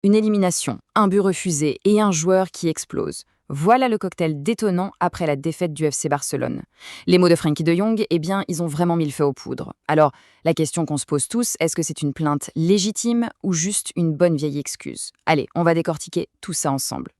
Une élimination, un but refusé et un joueur qui explose. Voilà le cocktail détonnant après la défaite du FC Barcelone. Les mots de Frenkie de Jong, eh bien, ils ont vraiment mis le feu aux poudres. Alors, la question qu'on se pose tous, est-ce que c'est une plainte légitime ou juste une bonne vieille excuse? Allez, on va décortiquer tout ça ensemble.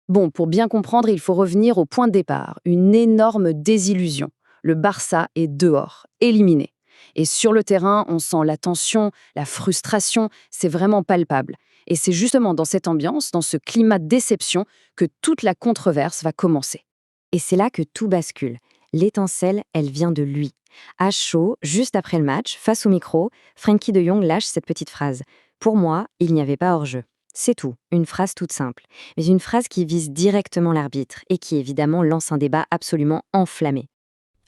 Bon, pour bien comprendre, il faut revenir au point de départ, une énorme désillusion. Le Barça est dehors, éliminé. Et sur le terrain, on sent la tension, la frustration, c'est vraiment palpable. Et c'est justement dans cette ambiance, dans ce climat de déception, que toute la controverse va commencer. Et c'est là que tout bascule. L'étincelle, elle vient de lui. À chaud, juste après le match, face au micro, Frenkie de Jong lâche cette petite phrase. Pour moi, il n'y avait pas hors-jeu. C'est tout, une phrase toute simple, mais une phrase qui vise directement l'arbitre et qui évidemment lance un débat absolument enflammé.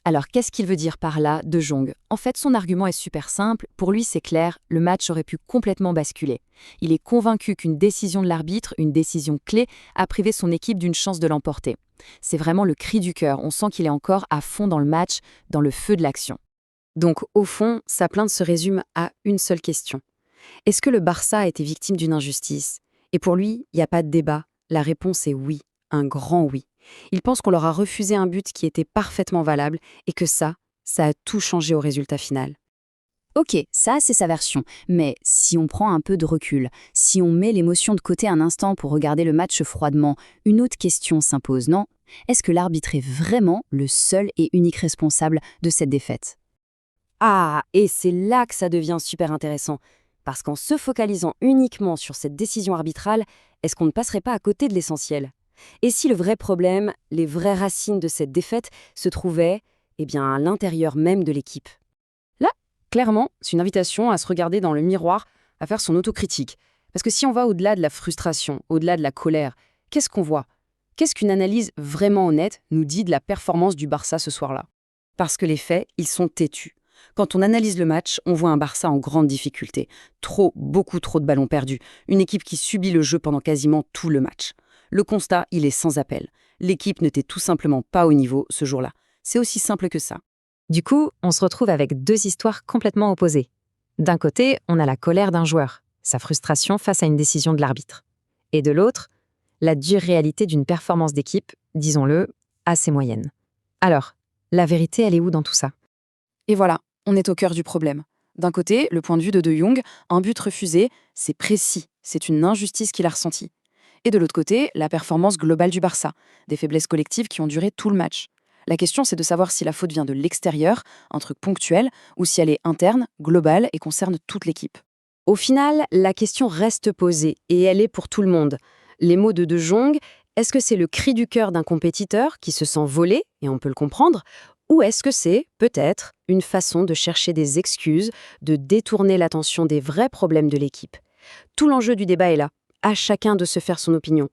Alors, qu'est-ce qu'il veut dire par là, De Jong? En fait, son argument est super simple. Pour lui, c'est clair, le match aurait pu complètement basculer. Il est convaincu qu'une décision de l'arbitre, une décision clé, a privé son équipe d'une chance de l'emporter. C'est vraiment le cri du cœur. On sent qu'il est encore à fond dans le match, dans le feu de l'action. Donc au fond, sa plainte se résume à une seule question. Est-ce que le Barça a été victime d'une injustice? Et pour lui, il n'y a pas de débat. La réponse est oui, un grand oui. Il pense qu'on leur a refusé un but qui était parfaitement valable et que ça a tout changé au résultat final. Ok, ça c'est sa version, mais si on prend un peu de recul, si on met l'émotion de côté un instant pour regarder le match froidement, une autre question s'impose, non? Est-ce que l'arbitre est vraiment le seul et unique responsable de cette défaite? Ah, et c'est là que ça devient super intéressant. Parce qu'en se focalisant uniquement sur cette décision arbitrale, est-ce qu'on ne passerait pas à côté de l'essentiel? Et si le vrai problème, les vraies racines de cette défaite, se trouvaient à l'intérieur même de l'équipe? Là, clairement, c'est une invitation à se regarder dans le miroir, à faire son autocritique. Parce que si on va au-delà de la frustration, au-delà de la colère, qu'est-ce qu'on voit? Qu'est-ce qu'une analyse vraiment honnête nous dit de la performance du Barça ce soir-là? Parce que les faits, ils sont têtus. Quand on analyse le match, on voit un Barça en grande difficulté. Beaucoup trop de ballons perdus. Une équipe qui subit le jeu pendant quasiment tout le match. Le constat, il est sans appel. L'équipe n'était tout simplement pas au niveau ce jour-là. C'est aussi simple que ça. Du coup, on se retrouve avec deux histoires complètement opposées. D'un côté, on a la colère d'un joueur, sa frustration face à une décision de l'arbitre. Et de l'autre, la dure réalité d'une performance d'équipe, disons-le, assez moyenne. Alors, la vérité, elle est où dans tout ça? Et voilà, on est au cœur du problème. D'un côté, le point de vue de De Jong, un but refusé, c'est précis, c'est une injustice qu'il a ressentie. Et de l'autre côté, la performance globale du Barça, des faiblesses collectives qui ont duré tout le match. La question, c'est de savoir si la faute vient de l'extérieur, un truc ponctuel, ou si elle est interne, globale et concerne toute l'équipe. Au final, la question reste posée, et elle est pour tout le monde. Les mots de Jong, est-ce que c'est le cri du cœur d'un compétiteur qui se sent volé, et on peut le comprendre, ou est-ce que c'est, peut-être, une façon de chercher des excuses, de détourner l'attention des vrais problèmes de l'équipe? Tout l'enjeu du débat est là, à chacun de se faire son opinion.